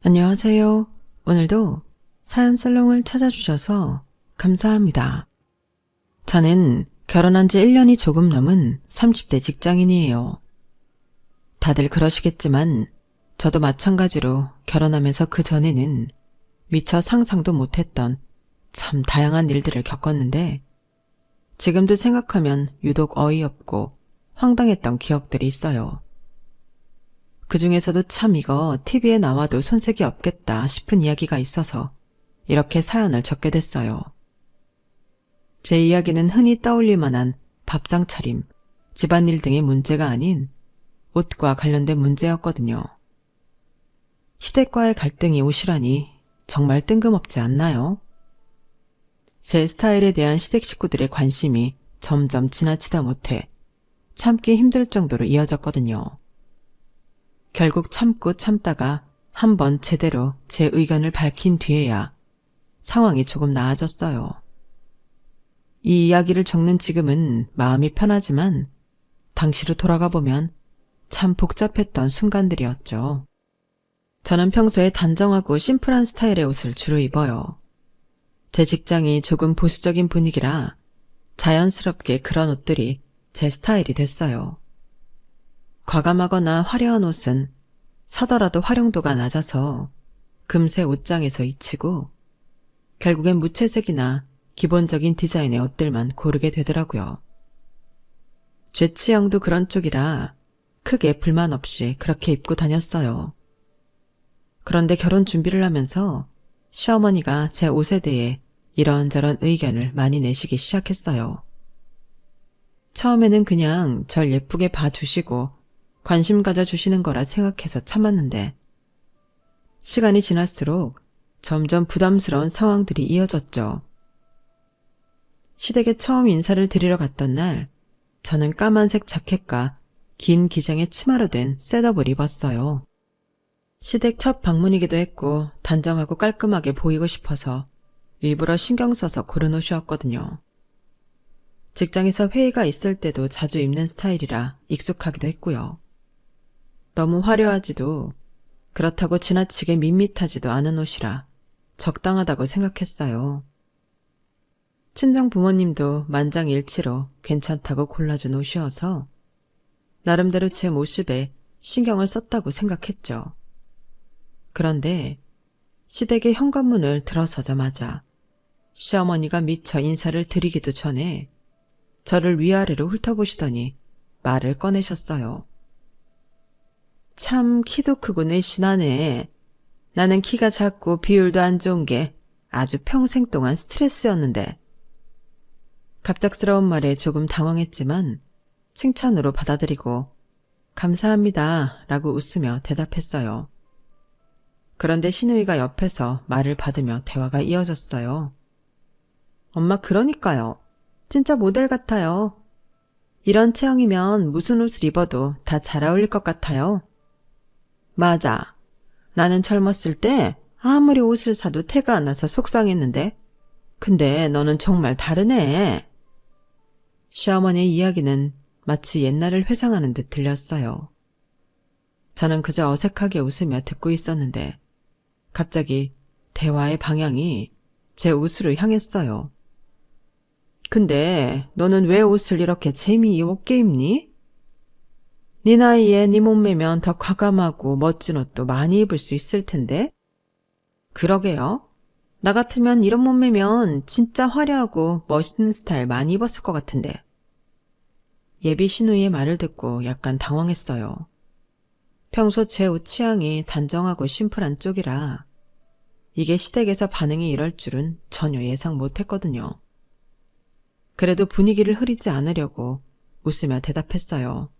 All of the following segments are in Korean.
안녕하세요. 오늘도 사연 살롱을 찾아주셔서 감사합니다. 저는 결혼한 지 1년이 조금 넘은 30대 직장인이에요. 다들 그러시겠지만 저도 마찬가지로 결혼하면서 그 전에는 미처 상상도 못했던 참 다양한 일들을 겪었는데 지금도 생각하면 유독 어이없고 황당했던 기억들이 있어요. 그 중에서도 참 이거 TV에 나와도 손색이 없겠다 싶은 이야기가 있어서 이렇게 사연을 적게 됐어요. 제 이야기는 흔히 떠올릴 만한 밥상 차림, 집안일 등의 문제가 아닌 옷과 관련된 문제였거든요. 시댁과의 갈등이 옷이라니 정말 뜬금없지 않나요? 제 스타일에 대한 시댁 식구들의 관심이 점점 지나치다 못해 참기 힘들 정도로 이어졌거든요. 결국 참고 참다가 한번 제대로 제 의견을 밝힌 뒤에야 상황이 조금 나아졌어요. 이 이야기를 적는 지금은 마음이 편하지만 당시로 돌아가 보면 참 복잡했던 순간들이었죠. 저는 평소에 단정하고 심플한 스타일의 옷을 주로 입어요. 제 직장이 조금 보수적인 분위기라 자연스럽게 그런 옷들이 제 스타일이 됐어요. 과감하거나 화려한 옷은 사더라도 활용도가 낮아서 금세 옷장에서 잊히고 결국엔 무채색이나 기본적인 디자인의 옷들만 고르게 되더라고요. 제 취향도 그런 쪽이라 크게 불만 없이 그렇게 입고 다녔어요. 그런데 결혼 준비를 하면서 시어머니가 제 옷에 대해 이런저런 의견을 많이 내시기 시작했어요. 처음에는 그냥 절 예쁘게 봐주시고 관심 가져주시는 거라 생각해서 참았는데 시간이 지날수록 점점 부담스러운 상황들이 이어졌죠. 시댁에 처음 인사를 드리러 갔던 날 저는 까만색 자켓과 긴 기장의 치마로 된 셋업을 입었어요. 시댁 첫 방문이기도 했고 단정하고 깔끔하게 보이고 싶어서 일부러 신경 써서 고른 옷이었거든요. 직장에서 회의가 있을 때도 자주 입는 스타일이라 익숙하기도 했고요. 너무 화려하지도 그렇다고 지나치게 밋밋하지도 않은 옷이라 적당하다고 생각했어요. 친정 부모님도 만장일치로 괜찮다고 골라준 옷이어서 나름대로 제 모습에 신경을 썼다고 생각했죠. 그런데 시댁의 현관문을 들어서자마자 시어머니가 미처 인사를 드리기도 전에 저를 위아래로 훑어보시더니 말을 꺼내셨어요. 참 키도 크고 내신하네. 나는 키가 작고 비율도 안 좋은 게 아주 평생 동안 스트레스였는데. 갑작스러운 말에 조금 당황했지만 칭찬으로 받아들이고 감사합니다 라고 웃으며 대답했어요. 그런데 시누이가 옆에서 말을 받으며 대화가 이어졌어요. 엄마 그러니까요. 진짜 모델 같아요. 이런 체형이면 무슨 옷을 입어도 다 잘 어울릴 것 같아요. 맞아. 나는 젊었을 때 아무리 옷을 사도 태가 안 나서 속상했는데 근데 너는 정말 다르네. 시어머니의 이야기는 마치 옛날을 회상하는 듯 들렸어요. 저는 그저 어색하게 웃으며 듣고 있었는데 갑자기 대화의 방향이 제 옷으로 향했어요. 근데 너는 왜 옷을 이렇게 재미없게 입니? 네 나이에 네 몸매면 더 과감하고 멋진 옷도 많이 입을 수 있을 텐데. 그러게요. 나 같으면 이런 몸매면 진짜 화려하고 멋있는 스타일 많이 입었을 것 같은데. 예비 시누이의 말을 듣고 약간 당황했어요. 평소 제 옷 취향이 단정하고 심플한 쪽이라 이게 시댁에서 반응이 이럴 줄은 전혀 예상 못했거든요. 그래도 분위기를 흐리지 않으려고 웃으며 대답했어요.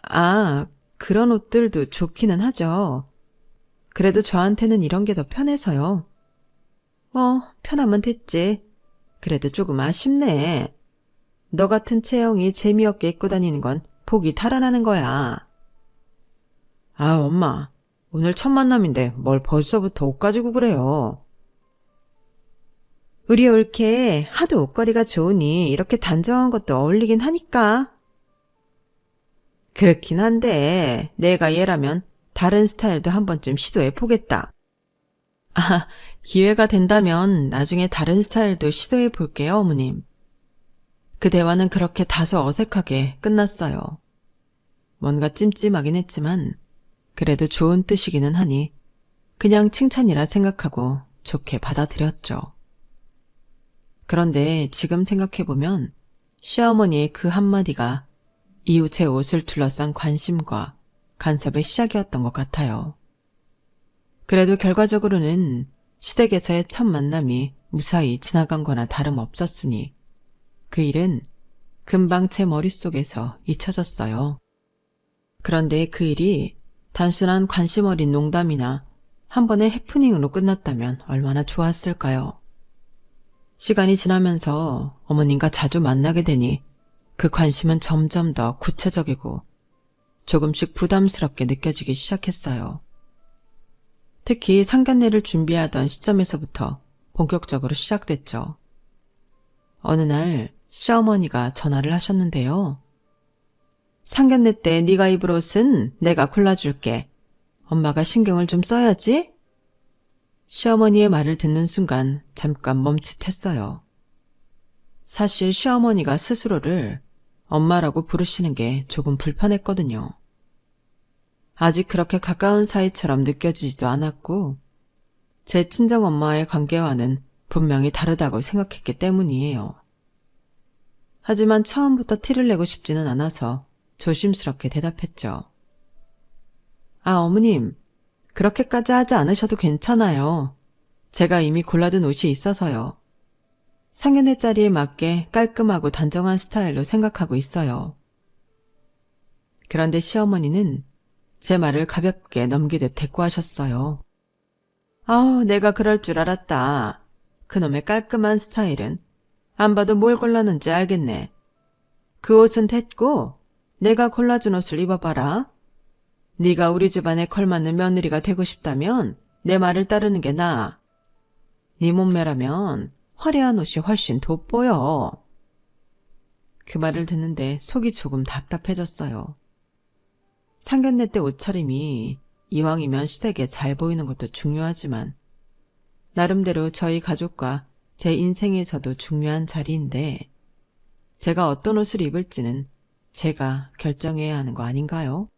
아, 그런 옷들도 좋기는 하죠. 그래도 저한테는 이런 게 더 편해서요. 편하면 됐지. 그래도 조금 아쉽네. 너 같은 체형이 재미없게 입고 다니는 건 복이 달아나는 거야. 아, 엄마. 오늘 첫 만남인데 뭘 벌써부터 옷 가지고 그래요. 우리 올케 하도 옷걸이가 좋으니 이렇게 단정한 것도 어울리긴 하니까. 그렇긴 한데 내가 얘라면 다른 스타일도 한 번쯤 시도해 보겠다. 아, 기회가 된다면 나중에 다른 스타일도 시도해 볼게요, 어머님. 그 대화는 그렇게 다소 어색하게 끝났어요. 뭔가 찜찜하긴 했지만 그래도 좋은 뜻이기는 하니 그냥 칭찬이라 생각하고 좋게 받아들였죠. 그런데 지금 생각해보면 시어머니의 그 한마디가 이후 제 옷을 둘러싼 관심과 간섭의 시작이었던 것 같아요. 그래도 결과적으로는 시댁에서의 첫 만남이 무사히 지나간 거나 다름없었으니 그 일은 금방 제 머릿속에서 잊혀졌어요. 그런데 그 일이 단순한 관심 어린 농담이나 한 번의 해프닝으로 끝났다면 얼마나 좋았을까요? 시간이 지나면서 어머님과 자주 만나게 되니 그 관심은 점점 더 구체적이고 조금씩 부담스럽게 느껴지기 시작했어요. 특히 상견례를 준비하던 시점에서부터 본격적으로 시작됐죠. 어느 날 시어머니가 전화를 하셨는데요. 상견례 때 네가 입을 옷은 내가 골라줄게. 엄마가 신경을 좀 써야지. 시어머니의 말을 듣는 순간 잠깐 멈칫했어요. 사실 시어머니가 스스로를 엄마라고 부르시는 게 조금 불편했거든요. 아직 그렇게 가까운 사이처럼 느껴지지도 않았고 제 친정엄마와의 관계와는 분명히 다르다고 생각했기 때문이에요. 하지만 처음부터 티를 내고 싶지는 않아서 조심스럽게 대답했죠. 아, 어머님, 그렇게까지 하지 않으셔도 괜찮아요. 제가 이미 골라둔 옷이 있어서요. 상견례 자리에 맞게 깔끔하고 단정한 스타일로 생각하고 있어요. 그런데 시어머니는 제 말을 가볍게 넘기듯 대꾸하셨어요. 아우, 내가 그럴 줄 알았다. 그놈의 깔끔한 스타일은 안 봐도 뭘 골랐는지 알겠네. 그 옷은 됐고 내가 골라준 옷을 입어봐라. 네가 우리 집안에 걸맞는 며느리가 되고 싶다면 내 말을 따르는 게 나아. 네 몸매라면 화려한 옷이 훨씬 돋보여. 그 말을 듣는데 속이 조금 답답해졌어요. 상견례 때 옷차림이 이왕이면 시댁에 잘 보이는 것도 중요하지만 나름대로 저희 가족과 제 인생에서도 중요한 자리인데 제가 어떤 옷을 입을지는 제가 결정해야 하는 거 아닌가요?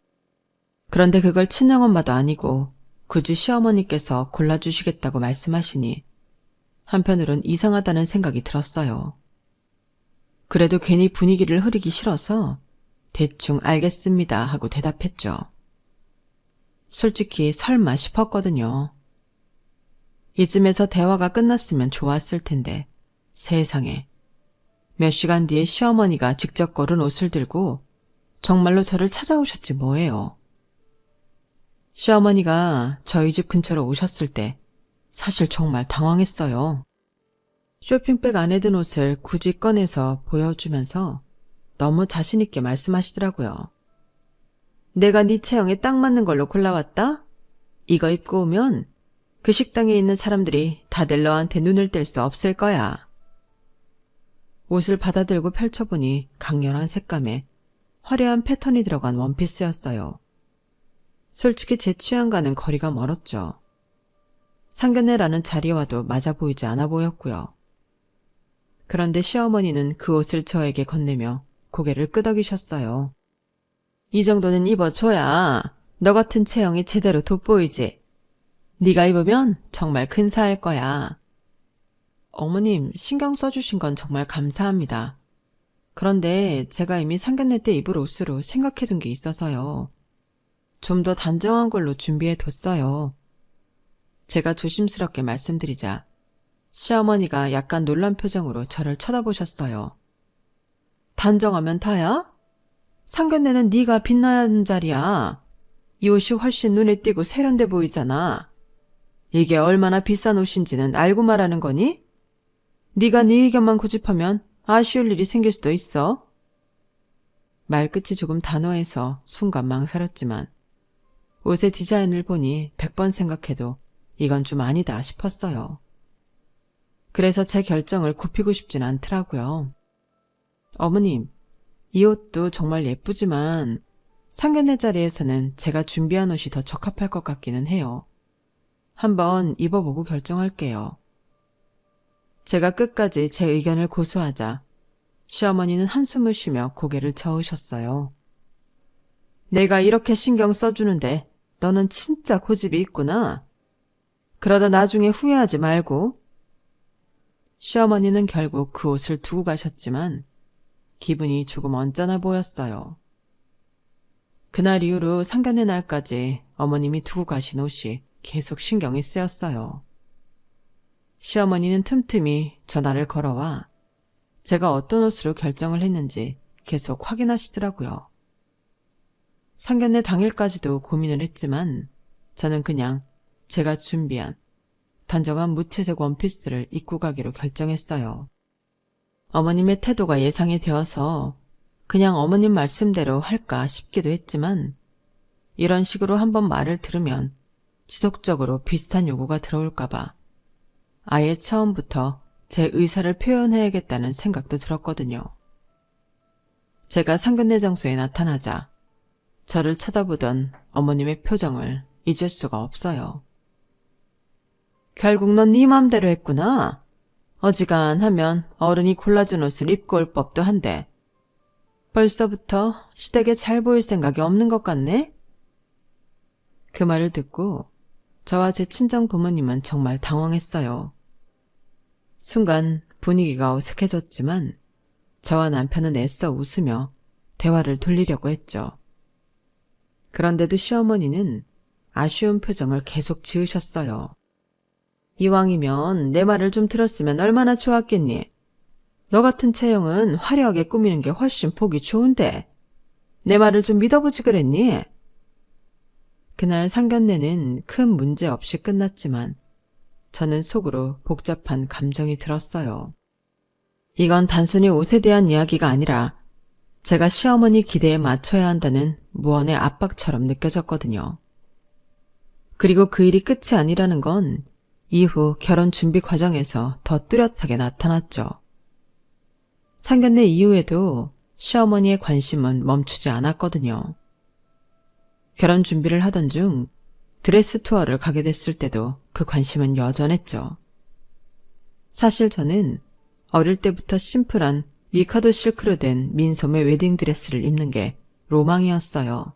그런데 그걸 친정엄마도 아니고 굳이 시어머니께서 골라주시겠다고 말씀하시니 한편으론 이상하다는 생각이 들었어요. 그래도 괜히 분위기를 흐리기 싫어서 대충 알겠습니다 하고 대답했죠. 솔직히 설마 싶었거든요. 이쯤에서 대화가 끝났으면 좋았을 텐데 세상에 몇 시간 뒤에 시어머니가 직접 고른 옷을 들고 정말로 저를 찾아오셨지 뭐예요. 시어머니가 저희 집 근처로 오셨을 때 사실 정말 당황했어요. 쇼핑백 안에 든 옷을 굳이 꺼내서 보여주면서 너무 자신있게 말씀하시더라고요. 내가 네 체형에 딱 맞는 걸로 골라왔다? 이거 입고 오면 그 식당에 있는 사람들이 다들 너한테 눈을 뗄 수 없을 거야. 옷을 받아들고 펼쳐보니 강렬한 색감에 화려한 패턴이 들어간 원피스였어요. 솔직히 제 취향과는 거리가 멀었죠. 상견례라는 자리와도 맞아 보이지 않아 보였고요. 그런데 시어머니는 그 옷을 저에게 건네며 고개를 끄덕이셨어요. 이 정도는 입어줘야 너 같은 체형이 제대로 돋보이지. 네가 입으면 정말 근사할 거야. 어머님, 신경 써주신 건 정말 감사합니다. 그런데 제가 이미 상견례 때 입을 옷으로 생각해둔 게 있어서요. 좀 더 단정한 걸로 준비해뒀어요. 제가 조심스럽게 말씀드리자 시어머니가 약간 놀란 표정으로 저를 쳐다보셨어요. 단정하면 다야? 상견례는 네가 빛나야 하는 자리야. 이 옷이 훨씬 눈에 띄고 세련돼 보이잖아. 이게 얼마나 비싼 옷인지는 알고 말하는 거니? 네가 네 의견만 고집하면 아쉬울 일이 생길 수도 있어. 말끝이 조금 단호해서 순간 망설였지만 옷의 디자인을 보니 100번 생각해도 이건 좀 아니다 싶었어요. 그래서 제 결정을 굽히고 싶진 않더라고요. 어머님, 이 옷도 정말 예쁘지만 상견례 자리에서는 제가 준비한 옷이 더 적합할 것 같기는 해요. 한번 입어보고 결정할게요. 제가 끝까지 제 의견을 고수하자 시어머니는 한숨을 쉬며 고개를 저으셨어요. 내가 이렇게 신경 써주는데 너는 진짜 고집이 있구나. 그러다 나중에 후회하지 말고. 시어머니는 결국 그 옷을 두고 가셨지만 기분이 조금 언짢아 보였어요. 그날 이후로 상견례 날까지 어머님이 두고 가신 옷이 계속 신경이 쓰였어요. 시어머니는 틈틈이 전화를 걸어와 제가 어떤 옷으로 결정을 했는지 계속 확인하시더라고요. 상견례 당일까지도 고민을 했지만 저는 그냥 제가 준비한 단정한 무채색 원피스를 입고 가기로 결정했어요. 어머님의 태도가 예상이 되어서 그냥 어머님 말씀대로 할까 싶기도 했지만 이런 식으로 한번 말을 들으면 지속적으로 비슷한 요구가 들어올까봐 아예 처음부터 제 의사를 표현해야겠다는 생각도 들었거든요. 제가 상견례 장소에 나타나자 저를 쳐다보던 어머님의 표정을 잊을 수가 없어요. 결국 넌 네 맘대로 했구나. 어지간하면 어른이 골라준 옷을 입고 올 법도 한데 벌써부터 시댁에 잘 보일 생각이 없는 것 같네? 그 말을 듣고 저와 제 친정 부모님은 정말 당황했어요. 순간 분위기가 어색해졌지만 저와 남편은 애써 웃으며 대화를 돌리려고 했죠. 그런데도 시어머니는 아쉬운 표정을 계속 지으셨어요. 이왕이면 내 말을 좀 들었으면 얼마나 좋았겠니? 너 같은 체형은 화려하게 꾸미는 게 훨씬 보기 좋은데 내 말을 좀 믿어보지 그랬니? 그날 상견례는 큰 문제 없이 끝났지만 저는 속으로 복잡한 감정이 들었어요. 이건 단순히 옷에 대한 이야기가 아니라 제가 시어머니 기대에 맞춰야 한다는 무언의 압박처럼 느껴졌거든요. 그리고 그 일이 끝이 아니라는 건 이후 결혼 준비 과정에서 더 뚜렷하게 나타났죠. 상견례 이후에도 시어머니의 관심은 멈추지 않았거든요. 결혼 준비를 하던 중 드레스 투어를 가게 됐을 때도 그 관심은 여전했죠. 사실 저는 어릴 때부터 심플한 미카도 실크로 된 민소매 웨딩드레스를 입는 게 로망이었어요.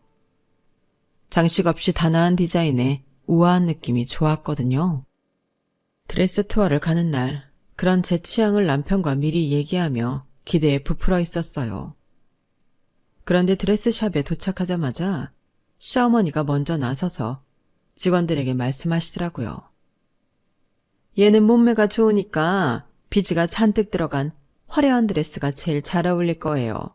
장식 없이 단아한 디자인에 우아한 느낌이 좋았거든요. 드레스 투어를 가는 날 그런 제 취향을 남편과 미리 얘기하며 기대에 부풀어 있었어요. 그런데 드레스샵에 도착하자마자 시어머니가 먼저 나서서 직원들에게 말씀하시더라고요. 얘는 몸매가 좋으니까 비즈가 잔뜩 들어간 화려한 드레스가 제일 잘 어울릴 거예요.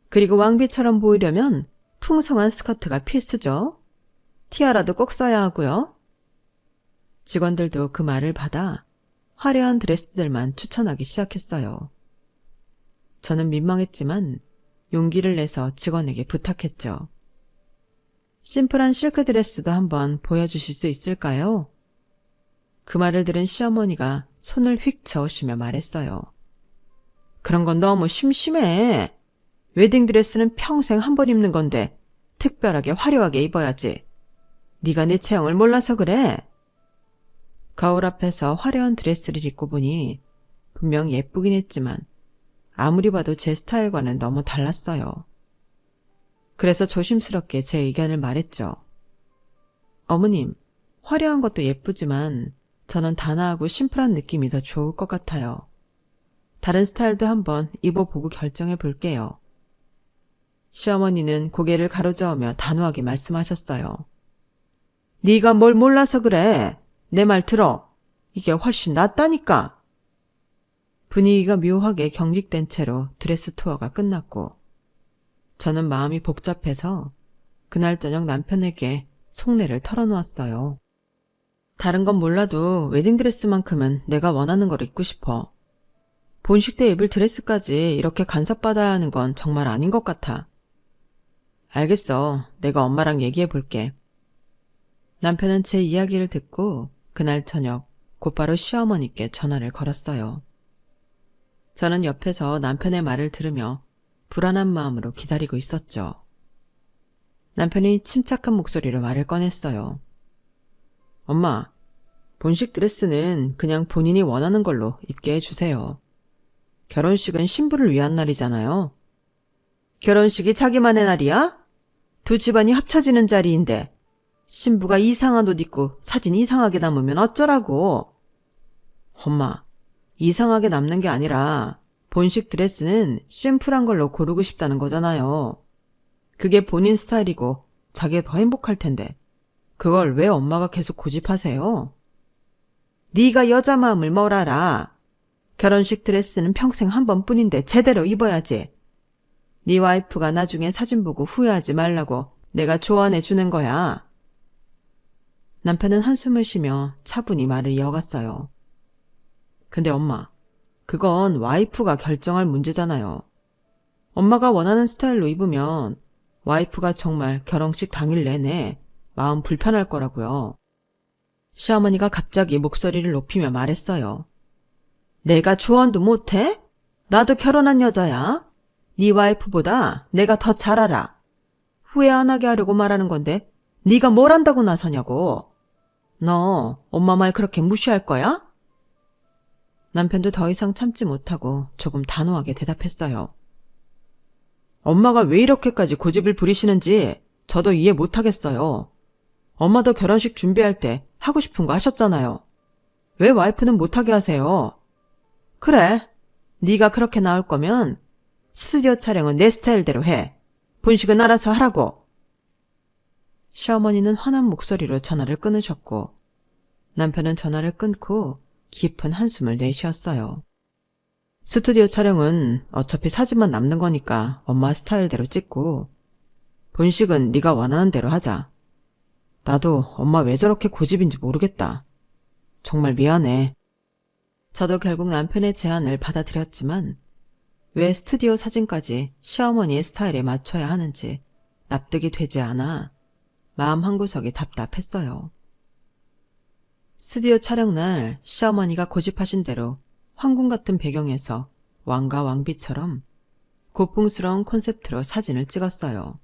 그리고 왕비처럼 보이려면 풍성한 스커트가 필수죠. 티아라도 꼭 써야 하고요. 직원들도 그 말을 받아 화려한 드레스들만 추천하기 시작했어요. 저는 민망했지만 용기를 내서 직원에게 부탁했죠. 심플한 실크 드레스도 한번 보여주실 수 있을까요? 그 말을 들은 시어머니가 손을 휙 저으시며 말했어요. 그런 건 너무 심심해. 웨딩드레스는 평생 한 번 입는 건데 특별하게 화려하게 입어야지. 네가 내 체형을 몰라서 그래. 거울 앞에서 화려한 드레스를 입고 보니 분명 예쁘긴 했지만 아무리 봐도 제 스타일과는 너무 달랐어요. 그래서 조심스럽게 제 의견을 말했죠. 어머님, 화려한 것도 예쁘지만 저는 단아하고 심플한 느낌이 더 좋을 것 같아요. 다른 스타일도 한번 입어보고 결정해 볼게요. 시어머니는 고개를 가로저으며 단호하게 말씀하셨어요. 네가 뭘 몰라서 그래. 내 말 들어. 이게 훨씬 낫다니까. 분위기가 묘하게 경직된 채로 드레스 투어가 끝났고 저는 마음이 복잡해서 그날 저녁 남편에게 속내를 털어놓았어요. 다른 건 몰라도 웨딩드레스만큼은 내가 원하는 걸 입고 싶어. 본식 때 입을 드레스까지 이렇게 간섭받아야 하는 건 정말 아닌 것 같아. 알겠어. 내가 엄마랑 얘기해 볼게. 남편은 제 이야기를 듣고 그날 저녁 곧바로 시어머니께 전화를 걸었어요. 저는 옆에서 남편의 말을 들으며 불안한 마음으로 기다리고 있었죠. 남편이 침착한 목소리로 말을 꺼냈어요. 엄마, 본식 드레스는 그냥 본인이 원하는 걸로 입게 해주세요. 결혼식은 신부를 위한 날이잖아요. 결혼식이 자기만의 날이야? 두 집안이 합쳐지는 자리인데 신부가 이상한 옷 입고 사진 이상하게 남으면 어쩌라고. 엄마, 이상하게 남는 게 아니라 본식 드레스는 심플한 걸로 고르고 싶다는 거잖아요. 그게 본인 스타일이고 자기가 더 행복할 텐데 그걸 왜 엄마가 계속 고집하세요? 네가 여자 마음을 뭘 알아. 결혼식 드레스는 평생 한 번뿐인데 제대로 입어야지. 네 와이프가 나중에 사진 보고 후회하지 말라고 내가 조언해 주는 거야. 남편은 한숨을 쉬며 차분히 말을 이어갔어요. 근데 엄마, 그건 와이프가 결정할 문제잖아요. 엄마가 원하는 스타일로 입으면 와이프가 정말 결혼식 당일 내내 마음 불편할 거라고요. 시어머니가 갑자기 목소리를 높이며 말했어요. 내가 조언도 못해? 나도 결혼한 여자야. 네 와이프보다 내가 더 잘 알아. 후회 안 하게 하려고 말하는 건데 네가 뭘 안다고 나서냐고. 너 엄마 말 그렇게 무시할 거야? 남편도 더 이상 참지 못하고 조금 단호하게 대답했어요. 엄마가 왜 이렇게까지 고집을 부리시는지 저도 이해 못하겠어요. 엄마도 결혼식 준비할 때 하고 싶은 거 하셨잖아요. 왜 와이프는 못하게 하세요? 그래, 네가 그렇게 나올 거면 스튜디오 촬영은 내 스타일대로 해. 본식은 알아서 하라고. 시어머니는 화난 목소리로 전화를 끊으셨고 남편은 전화를 끊고 깊은 한숨을 내쉬었어요. 스튜디오 촬영은 어차피 사진만 남는 거니까 엄마 스타일대로 찍고 본식은 네가 원하는 대로 하자. 나도 엄마 왜 저렇게 고집인지 모르겠다. 정말 미안해. 저도 결국 남편의 제안을 받아들였지만 왜 스튜디오 사진까지 시어머니의 스타일에 맞춰야 하는지 납득이 되지 않아 마음 한구석이 답답했어요. 스튜디오 촬영날 시어머니가 고집하신 대로 황궁 같은 배경에서 왕과 왕비처럼 고풍스러운 콘셉트로 사진을 찍었어요.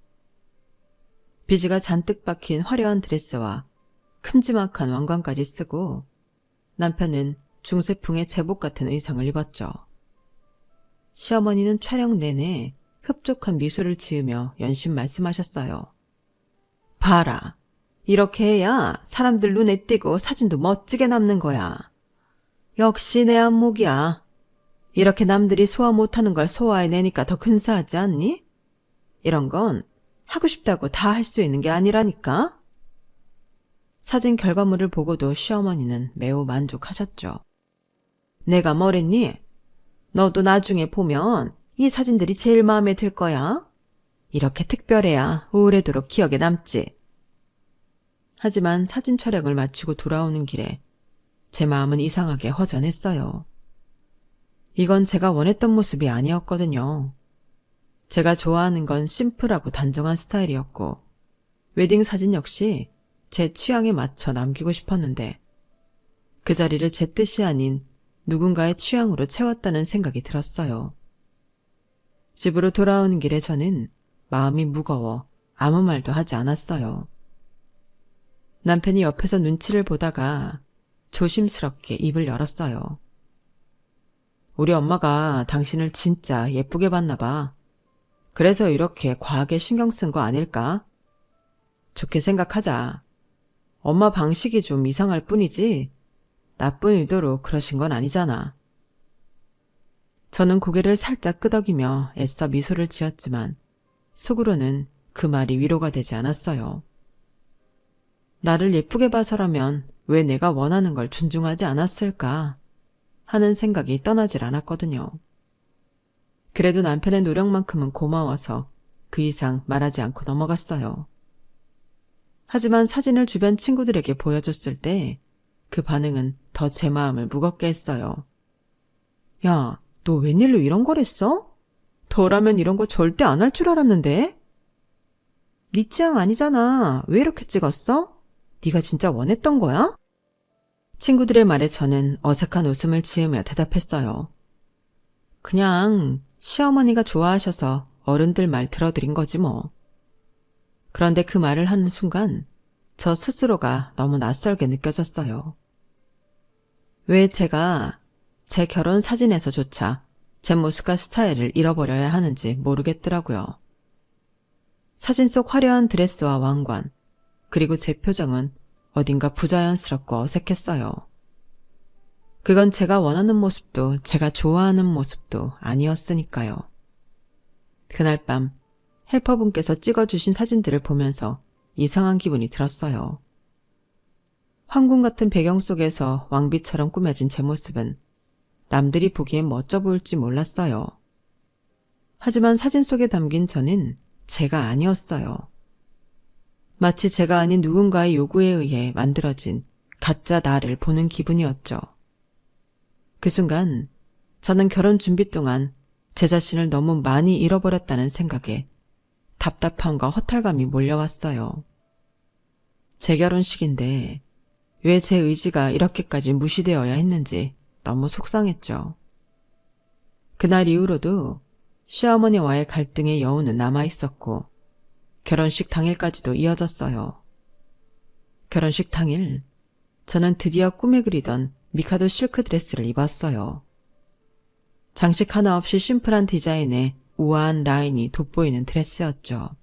비즈가 잔뜩 박힌 화려한 드레스와 큼지막한 왕관까지 쓰고 남편은 중세풍의 제복 같은 의상을 입었죠. 시어머니는 촬영 내내 흡족한 미소를 지으며 연신 말씀하셨어요. 봐라. 이렇게 해야 사람들 눈에 띄고 사진도 멋지게 남는 거야. 역시 내 안목이야. 이렇게 남들이 소화 못하는 걸 소화해내니까 더 근사하지 않니? 이런 건 하고 싶다고 다 할 수 있는 게 아니라니까. 사진 결과물을 보고도 시어머니는 매우 만족하셨죠. 내가 뭐랬니? 너도 나중에 보면 이 사진들이 제일 마음에 들 거야. 이렇게 특별해야 오래도록 기억에 남지. 하지만 사진 촬영을 마치고 돌아오는 길에 제 마음은 이상하게 허전했어요. 이건 제가 원했던 모습이 아니었거든요. 제가 좋아하는 건 심플하고 단정한 스타일이었고 웨딩 사진 역시 제 취향에 맞춰 남기고 싶었는데 그 자리를 제 뜻이 아닌 누군가의 취향으로 채웠다는 생각이 들었어요. 집으로 돌아오는 길에 저는 마음이 무거워 아무 말도 하지 않았어요. 남편이 옆에서 눈치를 보다가 조심스럽게 입을 열었어요. 우리 엄마가 당신을 진짜 예쁘게 봤나 봐. 그래서 이렇게 과하게 신경 쓴 거 아닐까? 좋게 생각하자. 엄마 방식이 좀 이상할 뿐이지 나쁜 의도로 그러신 건 아니잖아. 저는 고개를 살짝 끄덕이며 애써 미소를 지었지만 속으로는 그 말이 위로가 되지 않았어요. 나를 예쁘게 봐서라면 왜 내가 원하는 걸 존중하지 않았을까 하는 생각이 떠나질 않았거든요. 그래도 남편의 노력만큼은 고마워서 그 이상 말하지 않고 넘어갔어요. 하지만 사진을 주변 친구들에게 보여줬을 때 그 반응은 더 제 마음을 무겁게 했어요. 야, 너 웬일로 이런 걸 했어? 너라면 이런 거 절대 안 할 줄 알았는데? 네 취향 아니잖아. 왜 이렇게 찍었어? 네가 진짜 원했던 거야? 친구들의 말에 저는 어색한 웃음을 지으며 대답했어요. 그냥 시어머니가 좋아하셔서 어른들 말 들어드린 거지 뭐. 그런데 그 말을 하는 순간 저 스스로가 너무 낯설게 느껴졌어요. 왜 제가 제 결혼 사진에서조차 제 모습과 스타일을 잃어버려야 하는지 모르겠더라고요. 사진 속 화려한 드레스와 왕관, 그리고 제 표정은 어딘가 부자연스럽고 어색했어요. 그건 제가 원하는 모습도 제가 좋아하는 모습도 아니었으니까요. 그날 밤 헬퍼분께서 찍어주신 사진들을 보면서 이상한 기분이 들었어요. 황궁 같은 배경 속에서 왕비처럼 꾸며진 제 모습은 남들이 보기엔 멋져 보일지 몰랐어요. 하지만 사진 속에 담긴 저는 제가 아니었어요. 마치 제가 아닌 누군가의 요구에 의해 만들어진 가짜 나를 보는 기분이었죠. 그 순간 저는 결혼 준비 동안 제 자신을 너무 많이 잃어버렸다는 생각에 답답함과 허탈감이 몰려왔어요. 제 결혼식인데 왜 제 의지가 이렇게까지 무시되어야 했는지 너무 속상했죠. 그날 이후로도 시어머니와의 갈등의 여운은 남아있었고 결혼식 당일까지도 이어졌어요. 결혼식 당일 저는 드디어 꿈에 그리던 미카도 실크 드레스를 입었어요. 장식 하나 없이 심플한 디자인에 우아한 라인이 돋보이는 드레스였죠.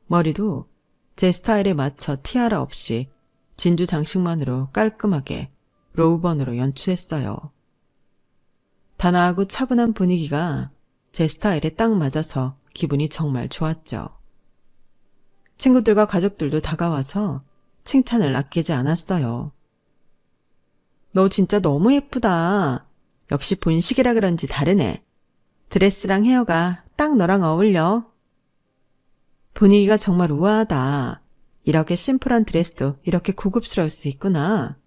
머리도 제 스타일에 맞춰 티아라 없이 진주 장식만으로 깔끔하게 로우번으로 연출했어요. 단아하고 차분한 분위기가 제 스타일에 딱 맞아서 기분이 정말 좋았죠. 친구들과 가족들도 다가와서 칭찬을 아끼지 않았어요. 너 진짜 너무 예쁘다. 역시 본식이라 그런지 다르네. 드레스랑 헤어가 딱 너랑 어울려. 분위기가 정말 우아하다. 이렇게 심플한 드레스도 이렇게 고급스러울 수 있구나.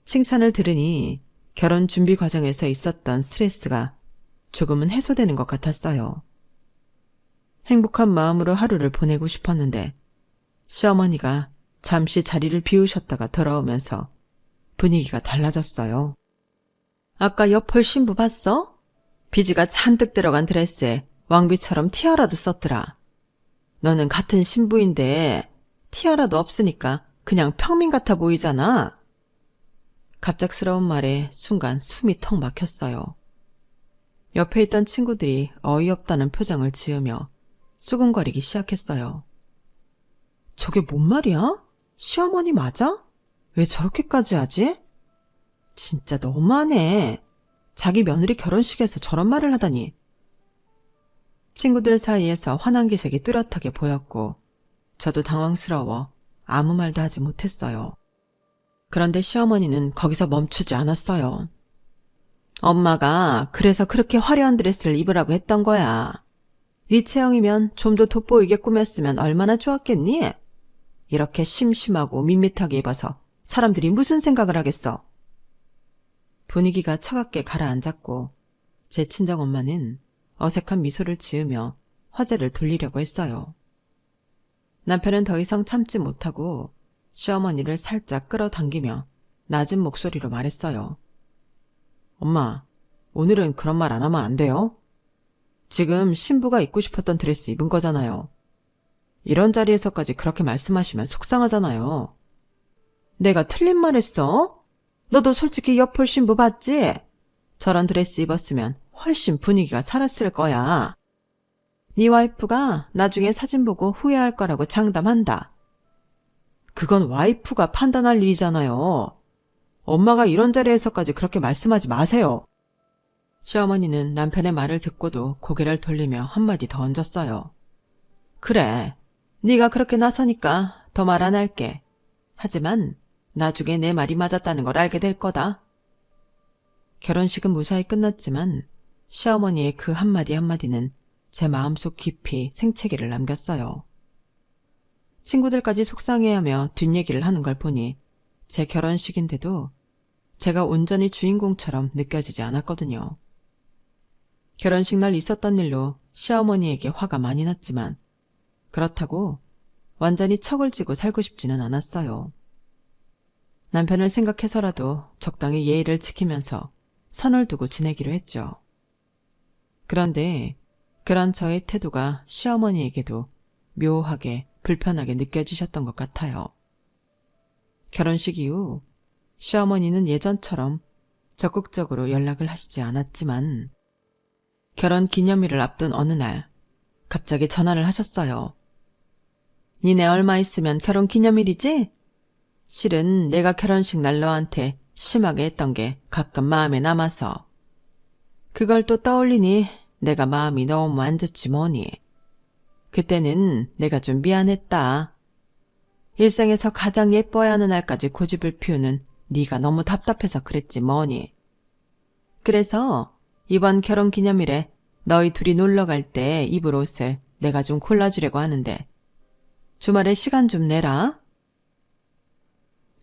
칭찬을 들으니 결혼 준비 과정에서 있었던 스트레스가 조금은 해소되는 것 같았어요. 행복한 마음으로 하루를 보내고 싶었는데 시어머니가 잠시 자리를 비우셨다가 돌아오면서 분위기가 달라졌어요. 아까 옆홀 신부 봤어? 비즈가 잔뜩 들어간 드레스에 왕비처럼 티아라도 썼더라. 너는 같은 신부인데 티아라도 없으니까 그냥 평민 같아 보이잖아. 갑작스러운 말에 순간 숨이 턱 막혔어요. 옆에 있던 친구들이 어이없다는 표정을 지으며 수근거리기 시작했어요. 저게 뭔 말이야? 시어머니 맞아? 왜 저렇게까지 하지? 진짜 너무하네. 자기 며느리 결혼식에서 저런 말을 하다니. 친구들 사이에서 화난 기색이 뚜렷하게 보였고 저도 당황스러워 아무 말도 하지 못했어요. 그런데 시어머니는 거기서 멈추지 않았어요. 엄마가 그래서 그렇게 화려한 드레스를 입으라고 했던 거야. 네 체형이면 좀 더 돋보이게 꾸몄으면 얼마나 좋았겠니? 이렇게 심심하고 밋밋하게 입어서 사람들이 무슨 생각을 하겠어? 분위기가 차갑게 가라앉았고 제 친정엄마는 어색한 미소를 지으며 화제를 돌리려고 했어요. 남편은 더 이상 참지 못하고 시어머니를 살짝 끌어당기며 낮은 목소리로 말했어요. 엄마, 오늘은 그런 말 안 하면 안 돼요? 지금 신부가 입고 싶었던 드레스 입은 거잖아요. 이런 자리에서까지 그렇게 말씀하시면 속상하잖아요. 내가 틀린 말 했어? 너도 솔직히 옆홀 신부 봤지? 저런 드레스 입었으면 훨씬 분위기가 살았을 거야. 네 와이프가 나중에 사진 보고 후회할 거라고 장담한다. 그건 와이프가 판단할 일이잖아요. 엄마가 이런 자리에서까지 그렇게 말씀하지 마세요. 시어머니는 남편의 말을 듣고도 고개를 돌리며 한마디 더 얹었어요. 그래, 네가 그렇게 나서니까 더 말 안 할게. 하지만 나중에 내 말이 맞았다는 걸 알게 될 거다. 결혼식은 무사히 끝났지만 시어머니의 그 한마디 한마디는 제 마음속 깊이 생채기를 남겼어요. 친구들까지 속상해하며 뒷얘기를 하는 걸 보니 제 결혼식인데도 제가 온전히 주인공처럼 느껴지지 않았거든요. 결혼식 날 있었던 일로 시어머니에게 화가 많이 났지만 그렇다고 완전히 척을 지고 살고 싶지는 않았어요. 남편을 생각해서라도 적당히 예의를 지키면서 선을 두고 지내기로 했죠. 그런데 그런 저의 태도가 시어머니에게도 묘하게 불편하게 느껴지셨던 것 같아요. 결혼식 이후 시어머니는 예전처럼 적극적으로 연락을 하시지 않았지만 결혼 기념일을 앞둔 어느 날 갑자기 전화를 하셨어요. 니네 얼마 있으면 결혼 기념일이지? 실은 내가 결혼식 날 너한테 심하게 했던 게 가끔 마음에 남아서 그걸 또 떠올리니 내가 마음이 너무 안 좋지 뭐니. 그때는 내가 좀 미안했다. 일생에서 가장 예뻐야 하는 날까지 고집을 피우는 네가 너무 답답해서 그랬지 뭐니. 그래서 이번 결혼기념일에 너희 둘이 놀러갈 때 입을 옷을 내가 좀 골라주려고 하는데 주말에 시간 좀 내라.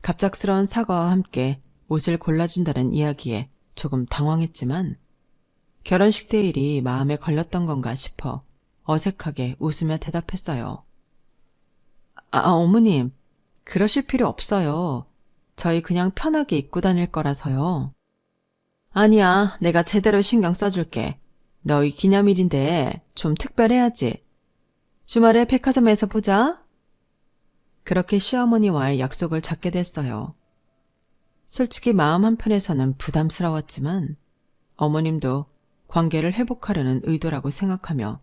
갑작스러운 사과와 함께 옷을 골라준다는 이야기에 조금 당황했지만 결혼식 때 일이 마음에 걸렸던 건가 싶어 어색하게 웃으며 대답했어요. 어머님, 그러실 필요 없어요. 저희 그냥 편하게 입고 다닐 거라서요. 아니야, 내가 제대로 신경 써줄게. 너희 기념일인데 좀 특별해야지. 주말에 백화점에서 보자. 그렇게 시어머니와의 약속을 잡게 됐어요. 솔직히 마음 한편에서는 부담스러웠지만 어머님도 관계를 회복하려는 의도라고 생각하며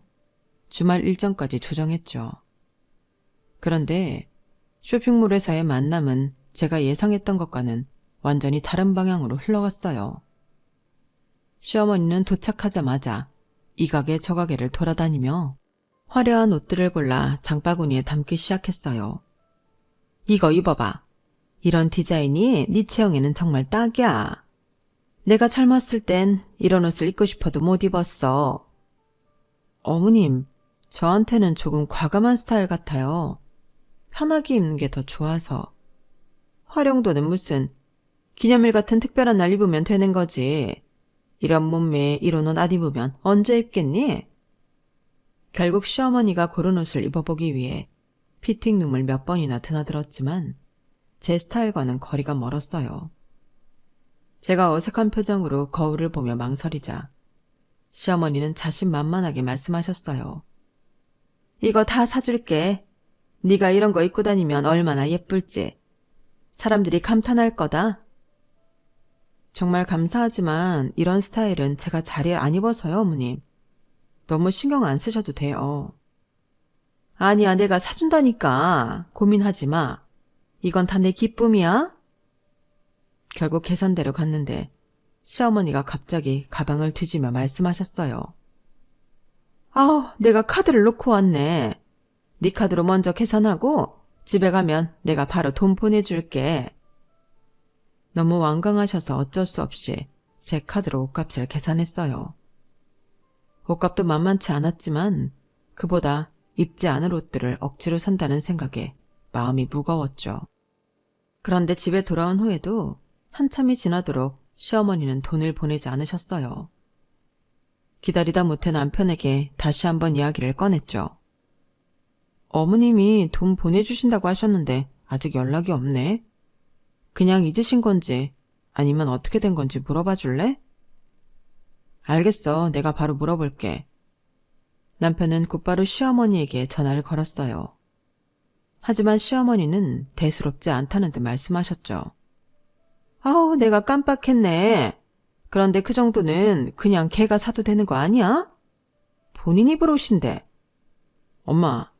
주말 일정까지 조정했죠. 그런데 쇼핑몰에서의 만남은 제가 예상했던 것과는 완전히 다른 방향으로 흘러갔어요. 시어머니는 도착하자마자 이 가게 저 가게를 돌아다니며 화려한 옷들을 골라 장바구니에 담기 시작했어요. 이거 입어봐. 이런 디자인이 네 체형에는 정말 딱이야. 내가 젊었을 땐 이런 옷을 입고 싶어도 못 입었어. 어머님, 저한테는 조금 과감한 스타일 같아요. 편하게 입는 게 더 좋아서. 활용도는 무슨 기념일 같은 특별한 날 입으면 되는 거지. 이런 몸매에 이런 옷 안 입으면 언제 입겠니? 결국 시어머니가 고른 옷을 입어보기 위해 피팅룸을 몇 번이나 드나들었지만 제 스타일과는 거리가 멀었어요. 제가 어색한 표정으로 거울을 보며 망설이자 시어머니는 자신만만하게 말씀하셨어요. 이거 다 사줄게. 네가 이런 거 입고 다니면 얼마나 예쁠지. 사람들이 감탄할 거다. 정말 감사하지만 이런 스타일은 제가 잘 안 입어서요, 어머님. 너무 신경 안 쓰셔도 돼요. 아니야, 내가 사준다니까. 고민하지 마. 이건 다 내 기쁨이야. 결국 계산대로 갔는데 시어머니가 갑자기 가방을 뒤지며 말씀하셨어요. 아우, 내가 카드를 놓고 왔네. 네 카드로 먼저 계산하고 집에 가면 내가 바로 돈 보내줄게. 너무 완강하셔서 어쩔 수 없이 제 카드로 옷값을 계산했어요. 옷값도 만만치 않았지만 그보다 입지 않을 옷들을 억지로 산다는 생각에 마음이 무거웠죠. 그런데 집에 돌아온 후에도 한참이 지나도록 시어머니는 돈을 보내지 않으셨어요. 기다리다 못해 남편에게 다시 한번 이야기를 꺼냈죠. 어머님이 돈 보내주신다고 하셨는데 아직 연락이 없네. 그냥 잊으신 건지 아니면 어떻게 된 건지 물어봐 줄래? 알겠어. 내가 바로 물어볼게. 남편은 곧바로 시어머니에게 전화를 걸었어요. 하지만 시어머니는 대수롭지 않다는 듯 말씀하셨죠. 아우, 내가 깜빡했네. 그런데 그 정도는 그냥 걔가 사도 되는 거 아니야? 본인 입으로 오신대. 엄마,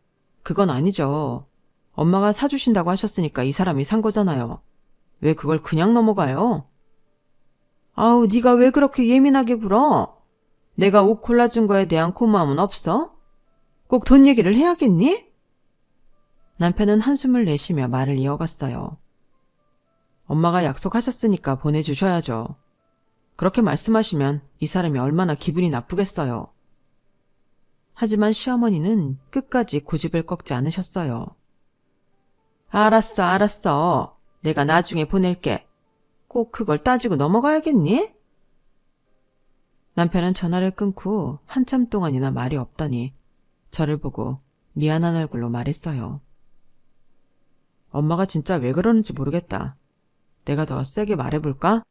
그건 아니죠. 엄마가 사주신다고 하셨으니까 이 사람이 산 거잖아요. 왜 그걸 그냥 넘어가요? 아우, 네가 왜 그렇게 예민하게 굴어? 내가 옷 골라준 거에 대한 고마움은 없어? 꼭 돈 얘기를 해야겠니? 남편은 한숨을 내쉬며 말을 이어갔어요. 엄마가 약속하셨으니까 보내주셔야죠. 그렇게 말씀하시면 이 사람이 얼마나 기분이 나쁘겠어요. 하지만 시어머니는 끝까지 고집을 꺾지 않으셨어요. 알았어. 내가 나중에 보낼게. 꼭 그걸 따지고 넘어가야겠니? 남편은 전화를 끊고 한참 동안이나 말이 없더니 저를 보고 미안한 얼굴로 말했어요. 엄마가 진짜 왜 그러는지 모르겠다. 내가 더 세게 말해볼까?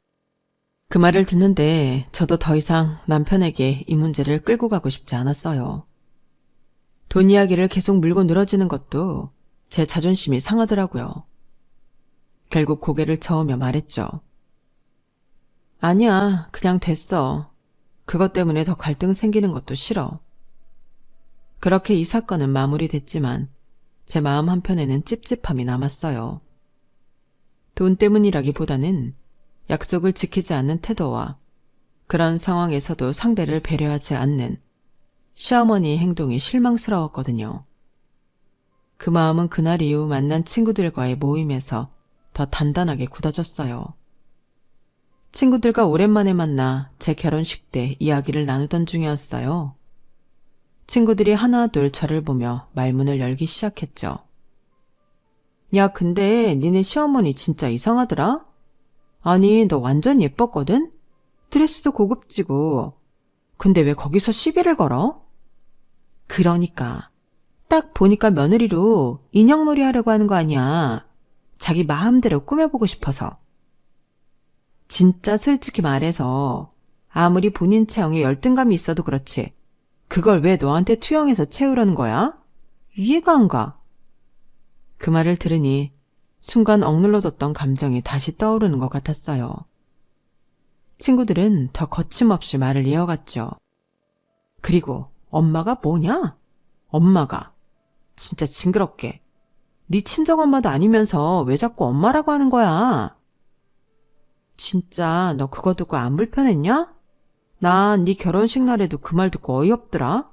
그 말을 듣는데 저도 더 이상 남편에게 이 문제를 끌고 가고 싶지 않았어요. 돈 이야기를 계속 물고 늘어지는 것도 제 자존심이 상하더라고요. 결국 고개를 저으며 말했죠. 아니야, 그냥 됐어. 그것 때문에 더 갈등 생기는 것도 싫어. 그렇게 이 사건은 마무리됐지만 제 마음 한편에는 찝찝함이 남았어요. 돈 때문이라기보다는 약속을 지키지 않는 태도와 그런 상황에서도 상대를 배려하지 않는 시어머니의 행동이 실망스러웠거든요. 그 마음은 그날 이후 만난 친구들과의 모임에서 더 단단하게 굳어졌어요. 친구들과 오랜만에 만나 제 결혼식 때 이야기를 나누던 중이었어요. 친구들이 하나둘 저를 보며 말문을 열기 시작했죠. 야, 근데 니네 시어머니 진짜 이상하더라? 아니, 너 완전 예뻤거든? 드레스도 고급지고. 근데 왜 거기서 시비를 걸어? 그러니까. 딱 보니까 며느리로 인형놀이 하려고 하는 거 아니야. 자기 마음대로 꾸며보고 싶어서. 진짜 솔직히 말해서 아무리 본인 체형에 열등감이 있어도 그렇지. 그걸 왜 너한테 투영해서 채우려는 거야? 이해가 안 가. 그 말을 들으니 순간 억눌러뒀던 감정이 다시 떠오르는 것 같았어요. 친구들은 더 거침없이 말을 이어갔죠. 그리고 엄마가 뭐냐? 엄마가. 진짜 징그럽게. 네 친정엄마도 아니면서 왜 자꾸 엄마라고 하는 거야? 진짜 너 그거 듣고 안 불편했냐? 난 네 결혼식 날에도 그 말 듣고 어이없더라.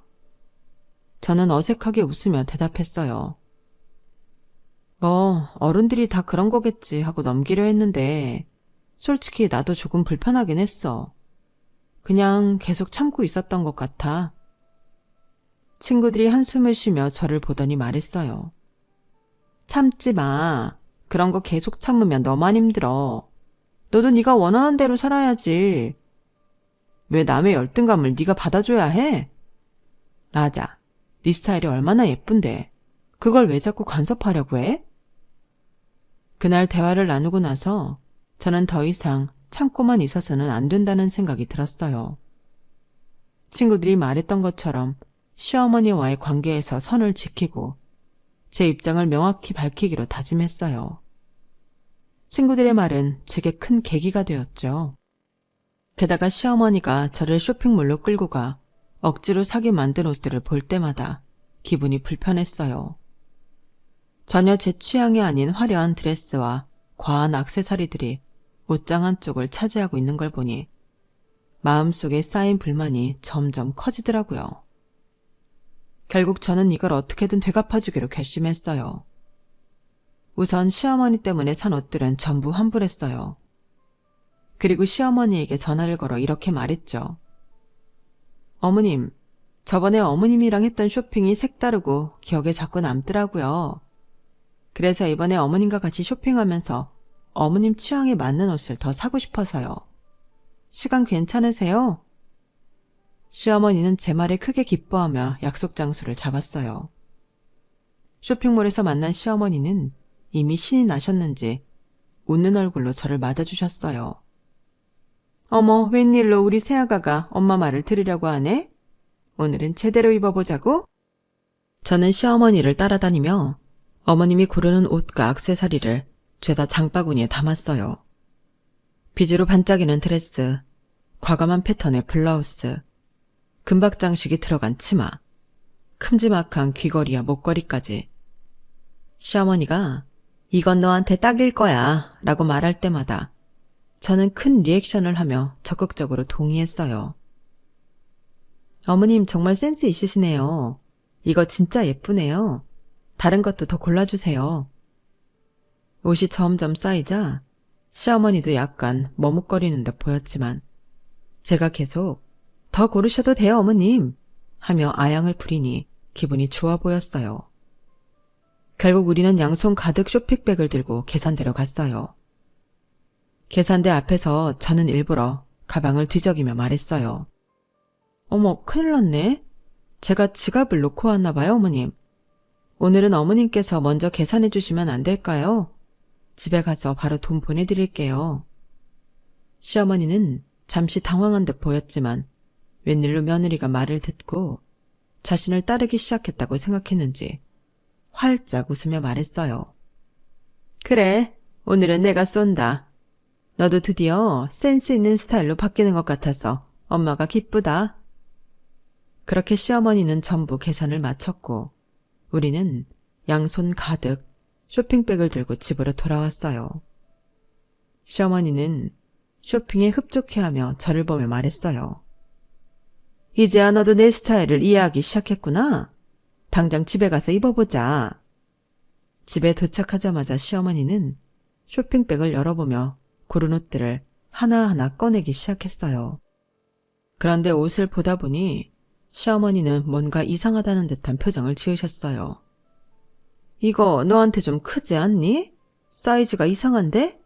저는 어색하게 웃으며 대답했어요. 뭐 어른들이 다 그런 거겠지 하고 넘기려 했는데 솔직히 나도 조금 불편하긴 했어. 그냥 계속 참고 있었던 것 같아. 친구들이 한숨을 쉬며 저를 보더니 말했어요. 참지 마. 그런 거 계속 참으면 너만 힘들어. 너도 네가 원하는 대로 살아야지. 왜 남의 열등감을 네가 받아줘야 해? 맞아. 네 스타일이 얼마나 예쁜데. 그걸 왜 자꾸 간섭하려고 해? 그날 대화를 나누고 나서 저는 더 이상 참고만 있어서는 안 된다는 생각이 들었어요. 친구들이 말했던 것처럼 시어머니와의 관계에서 선을 지키고 제 입장을 명확히 밝히기로 다짐했어요. 친구들의 말은 제게 큰 계기가 되었죠. 게다가 시어머니가 저를 쇼핑몰로 끌고 가 억지로 사게 만든 옷들을 볼 때마다 기분이 불편했어요. 전혀 제 취향이 아닌 화려한 드레스와 과한 액세서리들이 옷장 한쪽을 차지하고 있는 걸 보니 마음속에 쌓인 불만이 점점 커지더라고요. 결국 저는 이걸 어떻게든 되갚아주기로 결심했어요. 우선 시어머니 때문에 산 옷들은 전부 환불했어요. 그리고 시어머니에게 전화를 걸어 이렇게 말했죠. 어머님, 저번에 어머님이랑 했던 쇼핑이 색다르고 기억에 자꾸 남더라고요. 그래서 이번에 어머님과 같이 쇼핑하면서 어머님 취향에 맞는 옷을 더 사고 싶어서요. 시간 괜찮으세요? 시어머니는 제 말에 크게 기뻐하며 약속 장소를 잡았어요. 쇼핑몰에서 만난 시어머니는 이미 신이 나셨는지 웃는 얼굴로 저를 맞아주셨어요. 어머, 웬일로 우리 새아가가 엄마 말을 들으려고 하네? 오늘은 제대로 입어보자고? 저는 시어머니를 따라다니며 어머님이 고르는 옷과 액세서리를 죄다 장바구니에 담았어요. 비즈로 반짝이는 드레스, 과감한 패턴의 블라우스, 금박 장식이 들어간 치마, 큼지막한 귀걸이와 목걸이까지. 시어머니가 이건 너한테 딱일 거야 라고 말할 때마다 저는 큰 리액션을 하며 적극적으로 동의했어요. 어머님 정말 센스 있으시네요. 이거 진짜 예쁘네요. 다른 것도 더 골라주세요. 옷이 점점 쌓이자 시어머니도 약간 머뭇거리는 듯 보였지만 제가 계속 더 고르셔도 돼요 어머님 하며 아양을 부리니 기분이 좋아 보였어요. 결국 우리는 양손 가득 쇼핑백을 들고 계산대로 갔어요. 계산대 앞에서 저는 일부러 가방을 뒤적이며 말했어요. 어머, 큰일 났네. 제가 지갑을 놓고 왔나 봐요, 어머님. 오늘은 어머님께서 먼저 계산해 주시면 안 될까요? 집에 가서 바로 돈 보내드릴게요. 시어머니는 잠시 당황한 듯 보였지만 웬일로 며느리가 말을 듣고 자신을 따르기 시작했다고 생각했는지 활짝 웃으며 말했어요. 그래, 오늘은 내가 쏜다. 너도 드디어 센스 있는 스타일로 바뀌는 것 같아서 엄마가 기쁘다. 그렇게 시어머니는 전부 계산을 마쳤고 우리는 양손 가득 쇼핑백을 들고 집으로 돌아왔어요. 시어머니는 쇼핑에 흡족해하며 저를 보며 말했어요. 이제야 너도 내 스타일을 이해하기 시작했구나. 당장 집에 가서 입어보자. 집에 도착하자마자 시어머니는 쇼핑백을 열어보며 고른 옷들을 하나하나 꺼내기 시작했어요. 그런데 옷을 보다 보니 시어머니는 뭔가 이상하다는 듯한 표정을 지으셨어요. 이거 너한테 좀 크지 않니? 사이즈가 이상한데?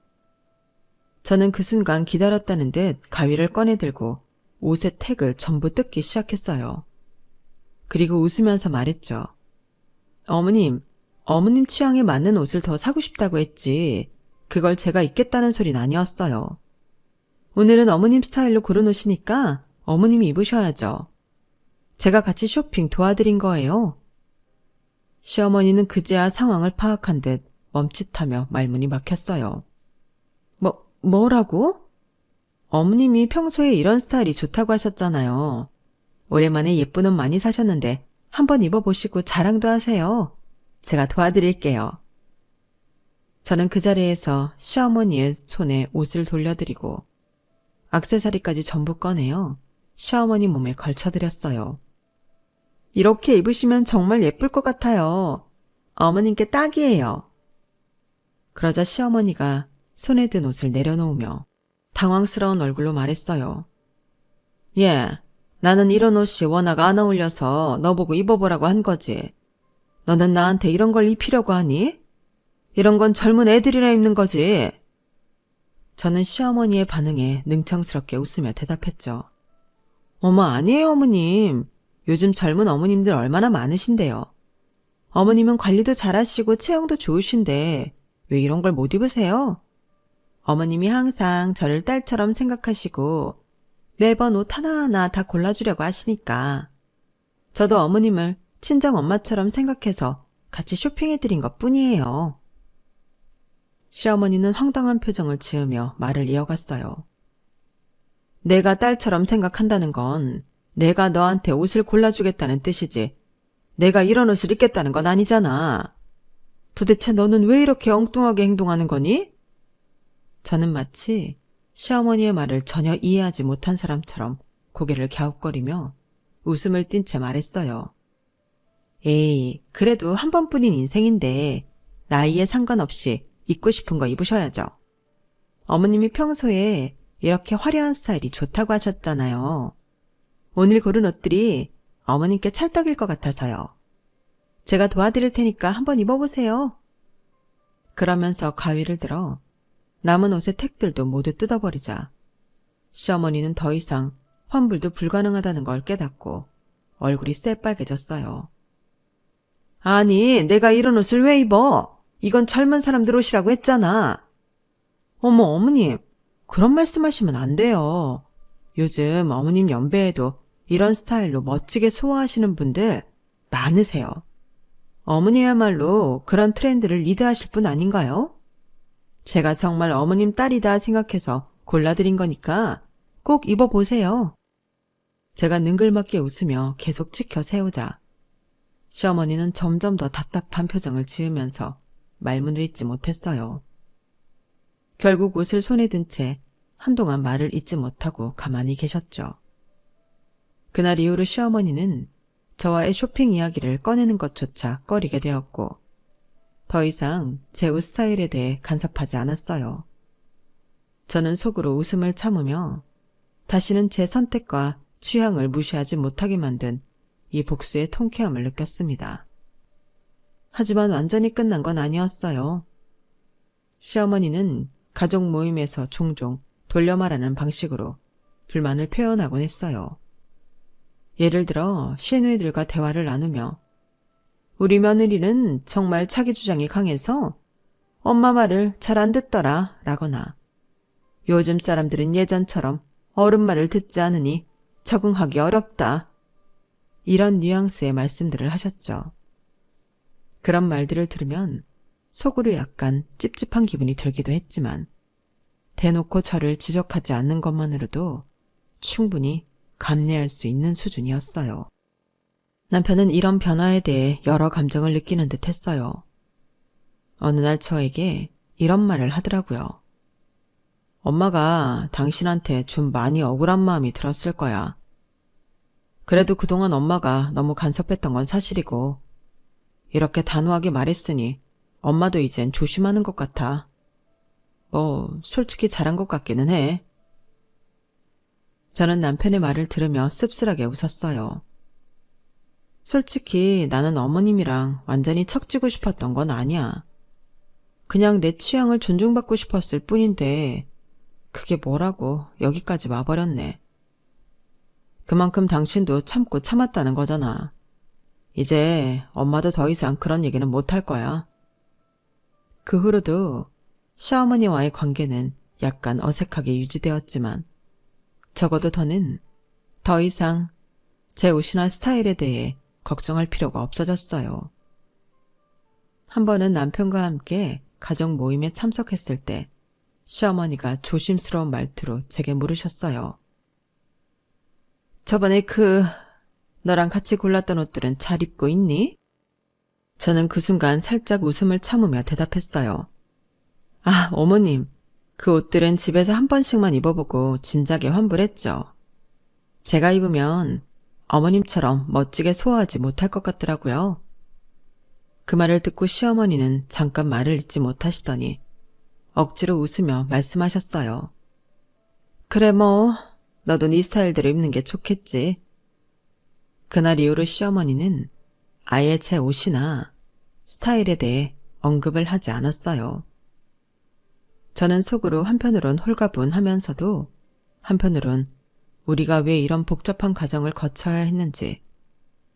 저는 그 순간 기다렸다는 듯 가위를 꺼내들고 옷의 택을 전부 뜯기 시작했어요. 그리고 웃으면서 말했죠. 어머님 취향에 맞는 옷을 더 사고 싶다고 했지. 그걸 제가 입겠다는 소린 아니었어요. 오늘은 어머님 스타일로 고른 옷이니까 어머님이 입으셔야죠. 제가 같이 쇼핑 도와드린 거예요. 시어머니는 그제야 상황을 파악한 듯 멈칫하며 말문이 막혔어요. 뭐라고? 어머님이 평소에 이런 스타일이 좋다고 하셨잖아요. 오랜만에 예쁜 옷 많이 사셨는데 한번 입어보시고 자랑도 하세요. 제가 도와드릴게요. 저는 그 자리에서 시어머니의 손에 옷을 돌려드리고 액세서리까지 전부 꺼내어 시어머니 몸에 걸쳐드렸어요. 이렇게 입으시면 정말 예쁠 것 같아요. 어머님께 딱이에요. 그러자 시어머니가 손에 든 옷을 내려놓으며 당황스러운 얼굴로 말했어요. 예, 나는 이런 옷이 워낙 안 어울려서 너보고 입어보라고 한 거지. 너는 나한테 이런 걸 입히려고 하니? 이런 건 젊은 애들이나 입는 거지. 저는 시어머니의 반응에 능청스럽게 웃으며 대답했죠. 어머, 아니에요, 어머님. 요즘 젊은 어머님들 얼마나 많으신데요. 어머님은 관리도 잘하시고 체형도 좋으신데 왜 이런 걸 못 입으세요? 어머님이 항상 저를 딸처럼 생각하시고 매번 옷 하나하나 다 골라주려고 하시니까 저도 어머님을 친정 엄마처럼 생각해서 같이 쇼핑해드린 것 뿐이에요. 시어머니는 황당한 표정을 지으며 말을 이어갔어요. 내가 딸처럼 생각한다는 건 내가 너한테 옷을 골라주겠다는 뜻이지 내가 이런 옷을 입겠다는 건 아니잖아. 도대체 너는 왜 이렇게 엉뚱하게 행동하는 거니? 저는 마치 시어머니의 말을 전혀 이해하지 못한 사람처럼 고개를 갸웃거리며 웃음을 띤 채 말했어요. 에이, 그래도 한 번뿐인 인생인데 나이에 상관없이 입고 싶은 거 입으셔야죠. 어머님이 평소에 이렇게 화려한 스타일이 좋다고 하셨잖아요. 오늘 고른 옷들이 어머님께 찰떡일 것 같아서요. 제가 도와드릴 테니까 한번 입어보세요. 그러면서 가위를 들어 남은 옷의 택들도 모두 뜯어버리자 시어머니는 더 이상 환불도 불가능하다는 걸 깨닫고 얼굴이 새빨개졌어요. 아니, 내가 이런 옷을 왜 입어? 이건 젊은 사람들 옷이라고 했잖아. 어머, 어머님, 그런 말씀하시면 안 돼요. 요즘 어머님 연배에도 이런 스타일로 멋지게 소화하시는 분들 많으세요. 어머니야말로 그런 트렌드를 리드하실 분 아닌가요? 제가 정말 어머님 딸이다 생각해서 골라드린 거니까 꼭 입어보세요. 제가 능글맞게 웃으며 계속 치켜 세우자 시어머니는 점점 더 답답한 표정을 지으면서 말문을 잇지 못했어요. 결국 옷을 손에 든 채 한동안 말을 잇지 못하고 가만히 계셨죠. 그날 이후로 시어머니는 저와의 쇼핑 이야기를 꺼내는 것조차 꺼리게 되었고 더 이상 제 옷 스타일에 대해 간섭하지 않았어요. 저는 속으로 웃음을 참으며 다시는 제 선택과 취향을 무시하지 못하게 만든 이 복수의 통쾌함을 느꼈습니다. 하지만 완전히 끝난 건 아니었어요. 시어머니는 가족 모임에서 종종 돌려 말하는 방식으로 불만을 표현하곤 했어요. 예를 들어 시누이들과 대화를 나누며 우리 며느리는 정말 자기 주장이 강해서 엄마 말을 잘 안 듣더라 라거나 요즘 사람들은 예전처럼 어른 말을 듣지 않으니 적응하기 어렵다. 이런 뉘앙스의 말씀들을 하셨죠. 그런 말들을 들으면 속으로 약간 찝찝한 기분이 들기도 했지만 대놓고 저를 지적하지 않는 것만으로도 충분히 감내할 수 있는 수준이었어요. 남편은 이런 변화에 대해 여러 감정을 느끼는 듯 했어요. 어느 날 저에게 이런 말을 하더라고요. 엄마가 당신한테 좀 많이 억울한 마음이 들었을 거야. 그래도 그동안 엄마가 너무 간섭했던 건 사실이고 이렇게 단호하게 말했으니 엄마도 이젠 조심하는 것 같아. 솔직히 잘한 것 같기는 해. 저는 남편의 말을 들으며 씁쓸하게 웃었어요. 솔직히 나는 어머님이랑 완전히 척지고 싶었던 건 아니야. 그냥 내 취향을 존중받고 싶었을 뿐인데 그게 뭐라고 여기까지 와버렸네. 그만큼 당신도 참고 참았다는 거잖아. 이제 엄마도 더 이상 그런 얘기는 못할 거야. 그 후로도 시어머니와의 관계는 약간 어색하게 유지되었지만 적어도 더는 더 이상 제 옷이나 스타일에 대해 걱정할 필요가 없어졌어요. 한 번은 남편과 함께 가족 모임에 참석했을 때 시어머니가 조심스러운 말투로 제게 물으셨어요. 저번에 너랑 같이 골랐던 옷들은 잘 입고 있니? 저는 그 순간 살짝 웃음을 참으며 대답했어요. 아, 어머님, 그 옷들은 집에서 한 번씩만 입어보고 진작에 환불했죠. 제가 입으면 어머님처럼 멋지게 소화하지 못할 것 같더라고요. 그 말을 듣고 시어머니는 잠깐 말을 잇지 못하시더니 억지로 웃으며 말씀하셨어요. 그래 너도 네 스타일대로 입는 게 좋겠지. 그날 이후로 시어머니는 아예 제 옷이나 스타일에 대해 언급을 하지 않았어요. 저는 속으로 한편으론 홀가분하면서도 한편으론 우리가 왜 이런 복잡한 과정을 거쳐야 했는지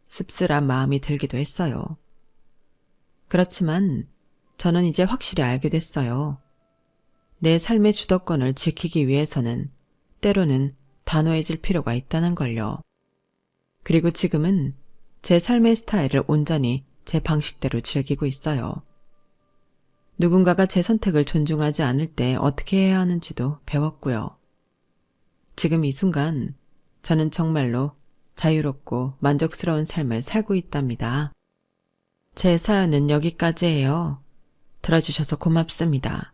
씁쓸한 마음이 들기도 했어요. 그렇지만 저는 이제 확실히 알게 됐어요. 내 삶의 주도권을 지키기 위해서는 때로는 단호해질 필요가 있다는 걸요. 그리고 지금은 제 삶의 스타일을 온전히 제 방식대로 즐기고 있어요. 누군가가 제 선택을 존중하지 않을 때 어떻게 해야 하는지도 배웠고요. 지금 이 순간 저는 정말로 자유롭고 만족스러운 삶을 살고 있답니다. 제 사연은 여기까지예요. 들어주셔서 고맙습니다.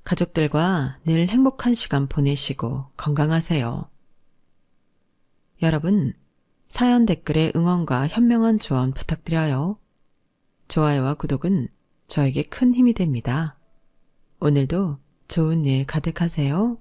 가족들과 늘 행복한 시간 보내시고 건강하세요. 여러분, 사연 댓글에 응원과 현명한 조언 부탁드려요. 좋아요와 구독은 저에게 큰 힘이 됩니다. 오늘도 좋은 일 가득하세요.